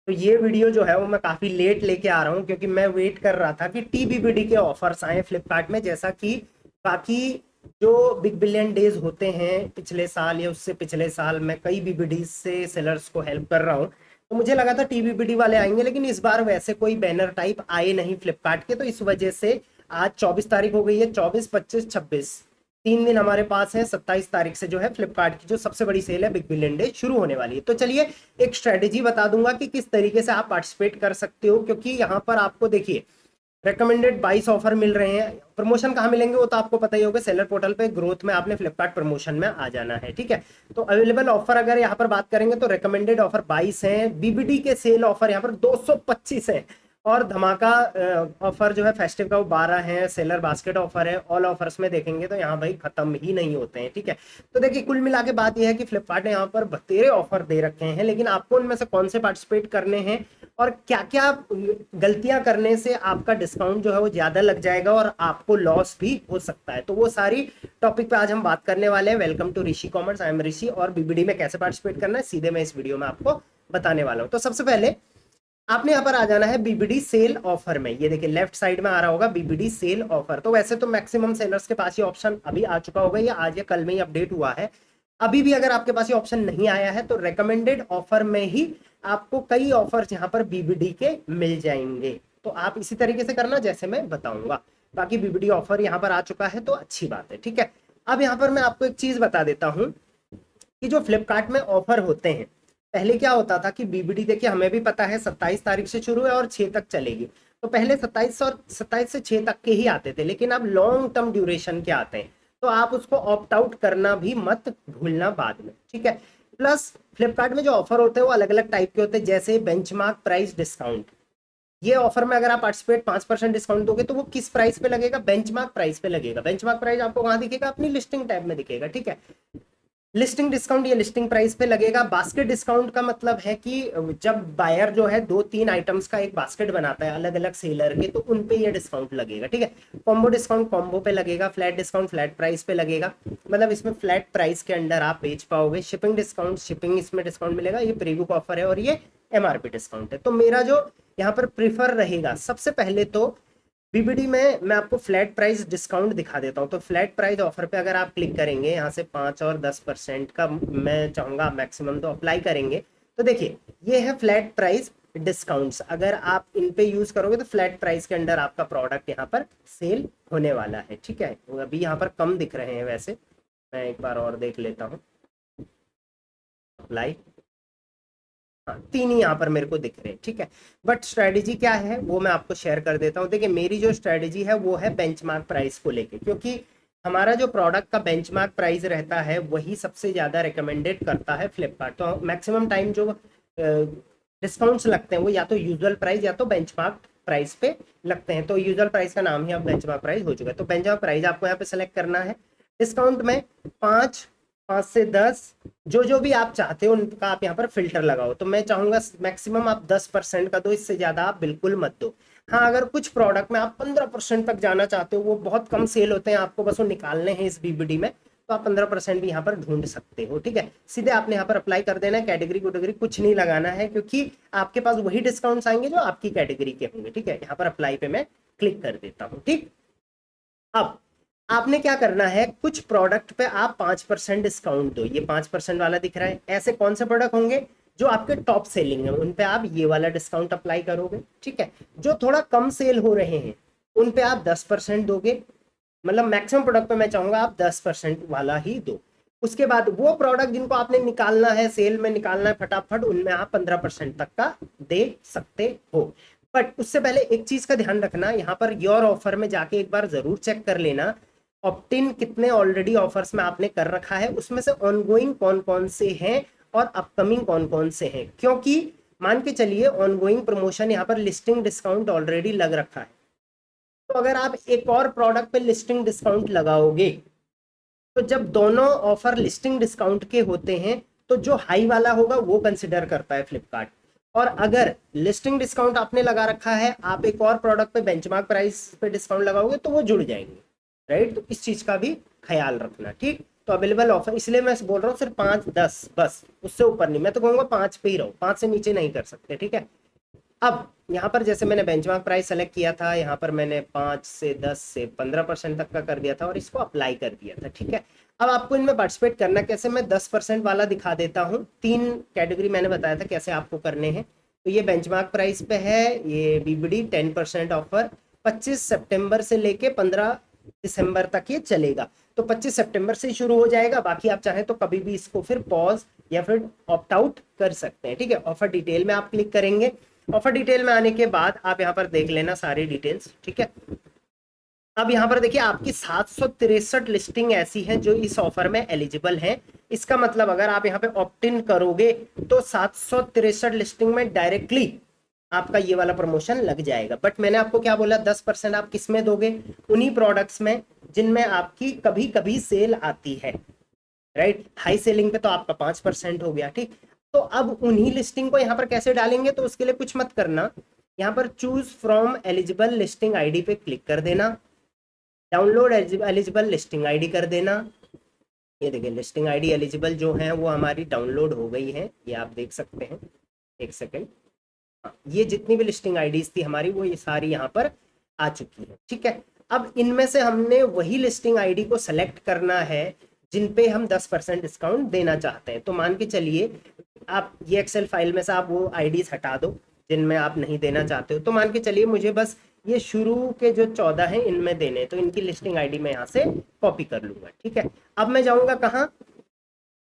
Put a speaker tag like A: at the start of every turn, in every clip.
A: तो ये वीडियो जो है वो मैं काफी लेट लेके आ रहा हूँ, क्योंकि मैं वेट कर रहा था कि टीबीबीडी के ऑफर्स आए फ्लिपकार्ट में, जैसा कि बाकी जो बिग बिलियन डेज होते हैं पिछले साल या उससे पिछले साल, मैं कई बीबीडी से सेलर्स को हेल्प कर रहा हूँ। तो मुझे लगा था टीबीबीडी वाले आएंगे, लेकिन इस बार वैसे कोई बैनर टाइप आए नहीं फ्लिपकार्ट के, तो इस वजह से आज 24 तारीख हो गई है, 24, 25, 26 तीन दिन हमारे पास है। 27 तारीख से जो है फ्लिपकार्ट की जो सबसे बड़ी सेल है बिग बिलियन डे शुरू होने वाली है। तो चलिए एक स्ट्रेटेजी बता दूंगा कि किस तरीके से आप पार्टिसिपेट कर सकते हो, क्योंकि यहाँ पर आपको देखिए रेकमेंडेड 22 ऑफर मिल रहे हैं। प्रमोशन कहाँ मिलेंगे वो तो आपको पता ही होगा, सेलर पोर्टल पे ग्रोथ में आपने फ्लिपकार्ट प्रमोशन में आ जाना है, ठीक है। तो अवेलेबल ऑफर अगर यहाँ पर बात करेंगे तो रेकमेंडेड ऑफर 22 है, बीबीडी के सेल ऑफर यहाँ पर 225 है, और धमाका ऑफर जो है फेस्टिव का वो 12 है, सेलर बास्केट ऑफर है। ऑल ऑफर्स में देखेंगे तो यहाँ भाई खत्म ही नहीं होते हैं, ठीक है। तो देखिए कुल मिला के बात यह है कि फ्लिपकार्ट ने यहाँ पर बतेरे ऑफर दे रखे हैं, लेकिन आपको उनमें से कौन से पार्टिसिपेट करने हैं और क्या क्या गलतियां करने से आपका डिस्काउंट जो है वो ज्यादा लग जाएगा और आपको लॉस भी हो सकता है, तो वो सारी टॉपिक पे आज हम बात करने वाले हैं। Welcome to Rishi commerce, I am Rishi, और बीबीडी में कैसे पार्टिसिपेट करना है सीधे मैं इस वीडियो में आपको बताने वाला हूँ। तो सबसे पहले आपने यहाँ पर आ जाना है बीबीडी सेल ऑफर में। ये देखिए लेफ्ट साइड में आ रहा होगा बीबीडी सेल ऑफर। तो वैसे तो मैक्सिमम सेलर्स के पास ये ऑप्शन अभी आ चुका होगा, या आज या कल में ही अपडेट हुआ है। अभी भी अगर आपके पास ये ऑप्शन नहीं आया है तो रेकमेंडेड ऑफर में ही आपको कई ऑफर्स यहाँ पर बीबीडी के मिल जाएंगे। तो आप इसी तरीके से करना जैसे मैं बताऊंगा। बाकी बीबीडी ऑफर यहाँ पर आ चुका है तो अच्छी बात है, ठीक है। अब यहाँ पर मैं आपको एक चीज बता देता हूँ कि जो फ्लिपकार्ट में ऑफर होते हैं, पहले क्या होता था कि बीबीडी देखिए हमें भी पता है 27 तारीख से शुरू है और 6 तक चलेगी। तो पहले 27 से 6 तक के ही आते थे, लेकिन अब लॉन्ग टर्म ड्यूरेशन के आते हैं, तो आप उसको ऑप्ट आउट करना भी मत भूलना बाद में, ठीक है। प्लस फ्लिपकार्ट में जो ऑफर होते हैं वो अलग अलग टाइप के होते हैं, जैसे बेंचमार्क प्राइस डिस्काउंट। ये ऑफर में अगर आप पार्टिसिपेट 5% डिस्काउंट दोगे तो वो किस प्राइस पे लगेगा? बेंचमार्क प्राइस पे लगेगा। बेंचमार्क प्राइस आपको कहाँ दिखेगा? अपनी लिस्टिंग टैब में दिखेगा, ठीक है। लिस्टिंग डिस्काउंट ये लिस्टिंग प्राइस पे लगेगा। बास्केट डिस्काउंट का मतलब है कि जब बायर जो है 2-3 आइटम्स का एक बास्केट बनाता है अलग अलग सेलर के, तो उन पे ये डिस्काउंट लगेगा, ठीक है। कॉम्बो डिस्काउंट कॉम्बो पे लगेगा। फ्लैट डिस्काउंट फ्लैट प्राइस पे लगेगा, मतलब इसमें फ्लैट प्राइस के अंडर आप बेच पाओगे। शिपिंग डिस्काउंट शिपिंग इसमें डिस्काउंट मिलेगा। ये प्री बुक ऑफर है और ये एमआरपी डिस्काउंट है। तो मेरा जो यहाँ पर प्रीफर रहेगा, सबसे पहले तो बीबीडी में मैं आपको फ्लैट प्राइस डिस्काउंट दिखा देता हूँ। तो फ्लैट प्राइस ऑफर पे अगर आप क्लिक करेंगे, यहाँ से 5 और 10% का मैं चाहूंगा मैक्सिमम तो अप्लाई करेंगे। तो देखिए ये है फ्लैट प्राइस डिस्काउंट्स। अगर आप इन पे यूज करोगे तो फ्लैट प्राइस के अंडर आपका प्रोडक्ट यहाँ पर सेल होने वाला है, ठीक है। अभी यहाँ पर कम दिख रहे हैं, वैसे मैं एक बार और देख लेता हूँ। अप्लाई, हाँ 3 ही यहाँ पर मेरे को दिख रहे हैं, ठीक है। बट स्ट्रेटेजी क्या है वो मैं आपको शेयर कर देता हूँ। देखिए मेरी जो स्ट्रेटेजी है वो है बेंचमार्क प्राइस को लेके, क्योंकि हमारा जो प्रोडक्ट का बेंचमार्क प्राइस रहता है वही सबसे ज़्यादा रिकमेंडेड करता है फ्लिपकार्ट। तो मैक्सिमम टाइम जो डिस्काउंट्स लगते हैं वो या तो यूजुअल प्राइस या तो बेंचमार्क प्राइस पे लगते हैं। तो यूजुअल प्राइस का नाम ही अब बेंचमार्क प्राइस हो चुका है। तो बेंचमार्क प्राइस आपको यहाँ पे सेलेक्ट करना है। डिस्काउंट में 5, 5 से 10 जो जो भी आप चाहते हो उनका आप यहाँ पर फिल्टर लगाओ। तो मैं चाहूंगा मैक्सिमम आप 10% का दो, इससे ज्यादा आप बिल्कुल मत दो। हाँ अगर कुछ प्रोडक्ट में आप 15% तक जाना चाहते हो, वो बहुत कम सेल होते हैं, आपको बस वो निकालने हैं इस बीबीडी में, तो आप 15% भी यहाँ पर ढूंढ सकते हो, ठीक है। सीधे आपने यहाँ पर अप्लाई कर देना है। कैटेगरी वोटेगरी कुछ नहीं लगाना है, क्योंकि आपके पास वही डिस्काउंट्स आएंगे जो आपकी कैटेगरी के होंगे, ठीक है। यहाँ पर अप्लाई पे मैं क्लिक कर देता हूँ, ठीक। अब आपने क्या करना है, कुछ प्रोडक्ट पे आप 5% डिस्काउंट दो। ये 5% वाला दिख रहा है। ऐसे कौन से प्रोडक्ट होंगे जो आपके टॉप सेलिंग है, उन पे आप ये वाला डिस्काउंट अप्लाई करोगे, ठीक है। जो थोड़ा कम सेल हो रहे हैं उन पे आप 10% दोगे। मतलब मैक्सिमम प्रोडक्ट पे मैं चाहूंगा आप 10% वाला ही दो। उसके बाद वो प्रोडक्ट जिनको आपने निकालना है, सेल में निकालना है फटाफट, उनमें आप 15% तक का दे सकते हो। बट उससे पहले एक चीज का ध्यान रखना, यहाँ पर योर ऑफर में जाके एक बार जरूर चेक कर लेना ऑप्टिन कितने ऑलरेडी ऑफर्स में आपने कर रखा है, उसमें से ऑनगोइंग कौन कौन से हैं और अपकमिंग कौन कौन से हैं। क्योंकि मान के चलिए ऑनगोइंग प्रमोशन यहाँ पर लिस्टिंग डिस्काउंट ऑलरेडी लग रखा है, तो अगर आप एक और प्रोडक्ट पे लिस्टिंग डिस्काउंट लगाओगे तो जब दोनों ऑफर लिस्टिंग डिस्काउंट के होते हैं तो जो हाई वाला होगा वो कंसिडर करता है फ्लिपकार्ट। और अगर लिस्टिंग डिस्काउंट आपने लगा रखा है, आप एक और प्रोडक्ट पे बेंचमार्क प्राइस पे डिस्काउंट लगाओगे तो वो जुड़ जाएंगे, राइट। तो इस चीज का भी ख्याल रखना, ठीक। तो अवेलेबल ऑफर, इसलिए मैं बोल रहा हूँ सिर्फ 5-10 बस, उससे ऊपर नहीं। मैं तो कहूँगा 5 पे ही रहो, 5 से नीचे नहीं कर सकते, ठीक है। अब यहाँ पर जैसे मैंने बेंचमार्क प्राइस सेलेक्ट किया था, यहाँ पर मैंने 5 से 10 से 15% तक का कर दिया था और इसको अप्लाई कर दिया था, ठीक है। अब आपको इनमें पार्टिसिपेट करना कैसे, मैं 10% वाला दिखा देता हूँ। 3 कैटेगरी मैंने बताया था कैसे आपको करने हैं। तो ये बेंचमार्क प्राइस पे है, ये बीबीडी 10% ऑफर 25 सितंबर से लेके 15 दिसंबर तक ये चलेगा। तो 25 सितंबर से शुरू हो जाएगा, बाकी आप चाहें तो कभी भी इसको फिर पॉज या फिर ऑप्ट आउट कर सकते हैं, ठीक है। ऑफर डिटेल में आप क्लिक करेंगे, ऑफर डिटेल में आने के बाद आप यहाँ पर देख लेना सारी डिटेल्स, ठीक है। अब यहाँ पर देखिए आपकी 763 लिस्टिंग ऐसी हैं जो इस ऑफर में एलिजिबल हैं। इसका मतलब अगर आप यहाँ पे ऑप्ट इन करोगे तो 763 लिस्टिंग में डायरेक्टली आपका ये वाला प्रमोशन लग जाएगा। बट मैंने आपको क्या बोला, 10% आप किस में दोगे, उन्हीं प्रोडक्ट्स में जिनमें आपकी कभी कभी सेल आती है, राइट। हाई सेलिंग पे तो आपका 5% हो गया, ठीक। तो अब उन्हीं लिस्टिंग को यहाँ पर कैसे डालेंगे, तो उसके लिए कुछ मत करना, यहाँ पर choose from eligible listing ID पे क्लिक कर देना, डाउनलोड एलिजिबल लिस्टिंग आईडी कर देना। ये देखिए लिस्टिंग आईडी एलिजिबल जो है वो हमारी डाउनलोड हो गई है, ये आप देख सकते हैं। एक सेकेंड, ये जितनी भी लिस्टिंग आईडीज थी हमारी वो ये सारी यहाँ पर आ चुकी है, ठीक है। अब इनमें से हमने वही लिस्टिंग आईडी को सेलेक्ट करना है जिन पे हम 10% डिस्काउंट देना चाहते हैं। तो मान के चलिए आप ये एक्सेल फाइल में से आप वो आईडीज हटा दो जिनमें आप नहीं देना चाहते हो। तो मान के चलिए मुझे बस ये शुरू के जो 14 हैं इनमें देने, तो इनकी लिस्टिंग आईडी मैं यहाँ से कॉपी कर लूंगा, ठीक है। अब मैं जाऊंगा कहाँ,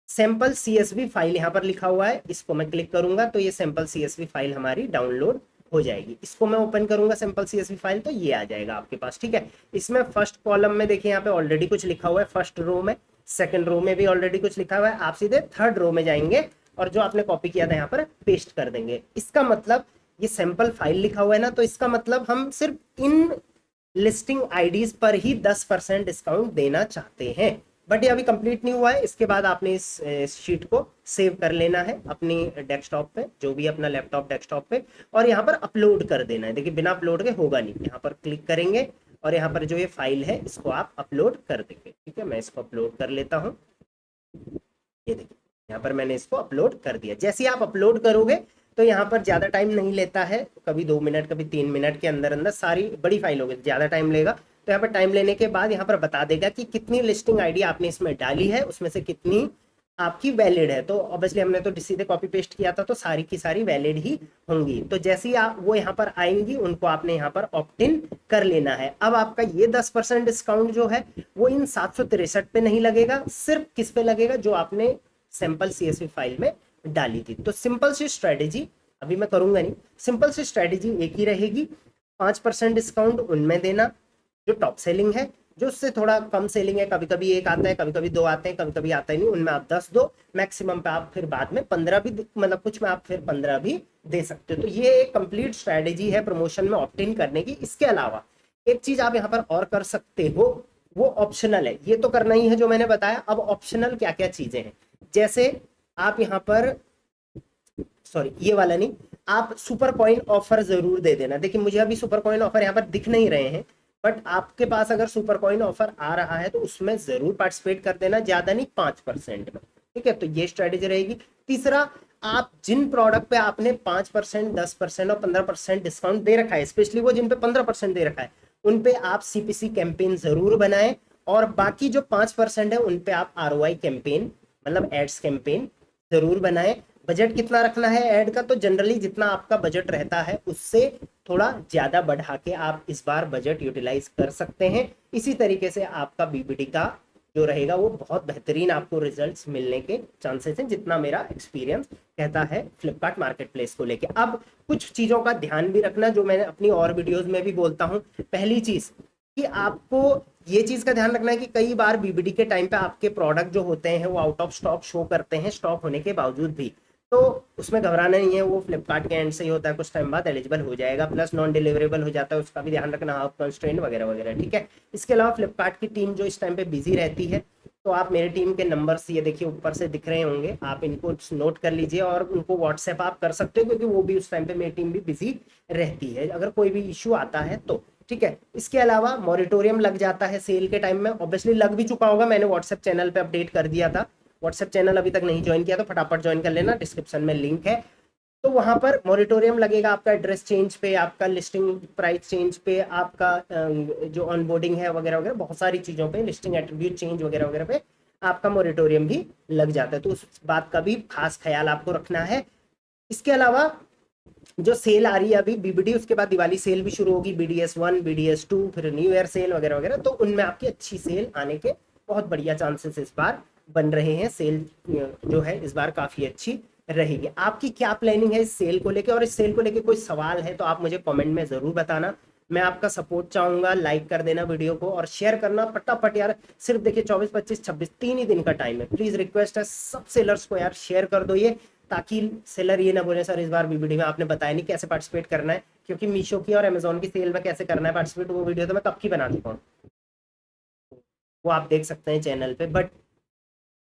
A: सैंपल CSV फाइल यहाँ पर लिखा हुआ है, इसको मैं क्लिक करूंगा तो ये सैंपल CSV फाइल हमारी डाउनलोड हो जाएगी। इसको मैं ओपन करूंगा सैंपल CSV फाइल, तो ये आ जाएगा आपके पास, ठीक है। इसमें फर्स्ट कॉलम में देखिए यहाँ पे ऑलरेडी कुछ लिखा हुआ है, फर्स्ट रो में, सेकंड रो में भी ऑलरेडी कुछ लिखा हुआ है। आप सीधे थर्ड रो में जाएंगे और जो आपने कॉपी किया था यहाँ पर पेस्ट कर देंगे। इसका मतलब ये सैंपल फाइल लिखा हुआ है ना, तो इसका मतलब हम सिर्फ इन लिस्टिंग आईडीज पर ही 10% डिस्काउंट देना चाहते हैं। बट ये अभी कंप्लीट नहीं हुआ है, इसके बाद आपने इस शीट को सेव कर लेना है अपनी डेस्कटॉप पे, जो भी अपना लैपटॉप डेस्कटॉप पे, और यहाँ पर अपलोड कर देना है। देखिए बिना अपलोड के होगा नहीं, यहाँ पर क्लिक करेंगे और यहाँ पर जो ये फाइल है इसको आप अपलोड कर देंगे, ठीक है। मैं इसको अपलोड कर लेता हूँ, ये देखिए यहाँ पर मैंने इसको अपलोड कर दिया। जैसे ही आप अपलोड करोगे तो यहाँ पर ज़्यादा टाइम नहीं लेता है, कभी 2 मिनट कभी 3 मिनट के अंदर अंदर, सारी बड़ी फाइल होगी ज़्यादा टाइम लेगा। तो यहाँ पर टाइम लेने के बाद यहाँ पर बता देगा कि कितनी लिस्टिंग आईडी आपने इसमें डाली है, उसमें से कितनी आपकी वैलिड है। तो ऑब्वियसली हमने तो सीधे कॉपी पेस्ट किया था तो सारी की सारी वैलिड ही होंगी। तो जैसे ही आप वो यहाँ पर आएंगी उनको आपने यहाँ पर ऑप्ट इन कर लेना है। अब आपका ये 10% डिस्काउंट जो है वो इन 763 पे नहीं लगेगा, सिर्फ किस पे लगेगा, जो आपने सैंपल CSV फाइल में डाली थी। तो सिंपल सी स्ट्रेटेजी, अभी मैं करूंगा नहीं, सिंपल सी स्ट्रेटेजी एक ही रहेगी, 5% डिस्काउंट उनमें देना जो टॉप सेलिंग है, जो उससे थोड़ा कम सेलिंग है, कभी कभी 1 आता है, कभी कभी 2 आते हैं, कभी कभी आता ही नहीं, उनमें आप 10 दो, मैक्सिमम पे आप फिर बाद में 15 भी, मतलब कुछ में आप फिर 15 भी दे सकते हो। तो ये एक कंप्लीट स्ट्रेटेजी है प्रमोशन में ऑप्ट इन करने की। इसके अलावा एक चीज आप यहाँ पर और कर सकते हो, वो ऑप्शनल है, ये तो करना ही है जो मैंने बताया। अब ऑप्शनल क्या क्या चीजें हैं, जैसे आप यहाँ पर, सॉरी ये वाला नहीं, आप सुपर कॉइन ऑफर जरूर दे देना। देखिए मुझे अभी सुपर कॉइन ऑफर यहाँ पर दिख नहीं रहे हैं, बट आपके पास अगर सुपर कॉइन ऑफर आ रहा है तो उसमें जरूर पार्टिसिपेट कर देना, ज्यादा नहीं 5% में, ठीक है। तो ये स्ट्रेटेजी रहेगी। तीसरा, आप जिन प्रोडक्ट पे आपने 5%, 10% और 15% डिस्काउंट दे रखा है, स्पेशली वो जिन पे 15% दे रखा है, उन पे आप CPC कैंपेन जरूर बनाएं, और बाकी जो 5% है उन पे आप ROI कैंपेन, मतलब एड्स कैंपेन जरूर बनाएं। बजट कितना रखना है ऐड का, तो जनरली जितना आपका बजट रहता है उससे थोड़ा ज्यादा बढ़ा के आप इस बार बजट यूटिलाइज कर सकते हैं। इसी तरीके से आपका BBD का जो रहेगा वो बहुत बेहतरीन आपको रिजल्ट्स मिलने के चांसेस हैं, जितना मेरा एक्सपीरियंस कहता है फ्लिपकार्ट मार्केट प्लेस को लेके। अब कुछ चीजों का ध्यान भी रखना जो मैंने अपनी और वीडियोस में भी बोलता हूँ। पहली चीज कि आपको ये चीज का ध्यान रखना है कि कई बार BBD के टाइम पे आपके प्रोडक्ट जो होते हैं वो आउट ऑफ स्टॉक शो करते हैं, स्टॉक होने के बावजूद भी, तो उसमें घबराना नहीं है, वो फ्लिपकार्ट के एंड से ही होता है, कुछ टाइम बाद एलिजिबल हो जाएगा। प्लस नॉन डिलीवरेबल हो जाता है, उसका भी ध्यान रखना, हाफ कंस्ट्रेंट वगैरह वगैरह, ठीक है। इसके अलावा फ्लिपकार्ट की टीम जो इस टाइम पे बिजी रहती है, तो आप मेरे टीम के नंबर्स ये देखिए ऊपर से दिख रहे होंगे, आप इनको नोट कर लीजिए और उनको व्हाट्सएप आप कर सकते हो, क्योंकि वो भी उस टाइम पे मेरी टीम भी बिजी रहती है, अगर कोई भी इशू आता है तो, ठीक है। इसके अलावा मॉरिटोरियम लग जाता है सेल के टाइम में, ऑब्वियसली लग भी चुका होगा, मैंने व्हाट्सएप चैनल पे अपडेट कर दिया था। व्हाट्सएप चैनल अभी तक नहीं ज्वाइन किया तो फटाफट ज्वाइन कर लेना, डिस्क्रिप्शन में लिंक है। तो वहां पर मॉरिटोरियम लगेगा आपका एड्रेस चेंज पे, आपका लिस्टिंग प्राइस चेंज पे, आपका जो ऑनबोर्डिंग है वगैरह वगैरह, बहुत सारी चीज़ों पे, लिस्टिंग एट्रीब्यूट चेंज वगैरह वगैरह पे आपका मॉरिटोरियम भी लग जाता है। तो उस बात का भी खास ख्याल आपको रखना है। इसके अलावा जो सेल आ रही है अभी बीबीडी, उसके बाद दिवाली सेल भी शुरू होगी, BDS 1, BDS 2, फिर न्यू ईयर सेल वगैरह वगैरह, तो उनमें आपकी अच्छी सेल आने के बहुत बढ़िया चांसेस इस बार बन रहे हैं। सेल जो है इस बार काफी अच्छी रहेगी। आपकी क्या प्लानिंग है इस सेल को लेके, और इस सेल को लेके कोई सवाल है तो आप मुझे कमेंट में जरूर बताना। मैं आपका सपोर्ट चाहूंगा, लाइक कर देना वीडियो को और शेयर करना फटाफट यार। सिर्फ देखिए 24, 25, 26 3 ही दिन का टाइम है, प्लीज रिक्वेस्ट है सब सेलर्स को यार शेयर कर दो ये, ताकि सेलर ये ना बोले सर इस बार बीबीडी में आपने बताया नहीं कैसे पार्टिसिपेट करना है, क्योंकि मीशो की और अमेजोन की सेल में कैसे करना है पार्टिसिपेट, वो वीडियो तो मैं कब की बना चुका हूँ, वो आप देख सकते हैं चैनल पे। बट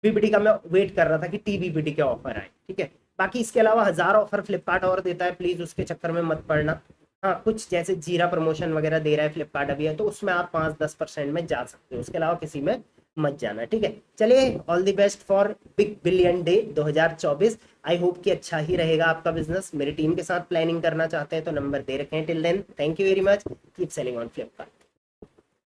A: बीबीडी का मैं वेट कर रहा था कि टीबीबीडी के ऑफर आए, ठीक है। बाकी इसके अलावा 1000 ऑफर फ्लिपकार्ट और देता है, प्लीज उसके चक्कर में मत पड़ना। हाँ, कुछ जैसे जीरा प्रमोशन वगैरह दे रहा है फ्लिपकार्ट अभी है, तो उसमें आप 5-10% में जा सकते हो, उसके अलावा किसी में मत जाना, ठीक है। चलिए, all the best for big billion day 2024। I hope कि अच्छा ही रहेगा आपका बिजनेस। मेरी टीम के साथ प्लानिंग करना चाहते हैं तो नंबर दे रखे हैं till then. Thank you very much, keep selling on Flipkart.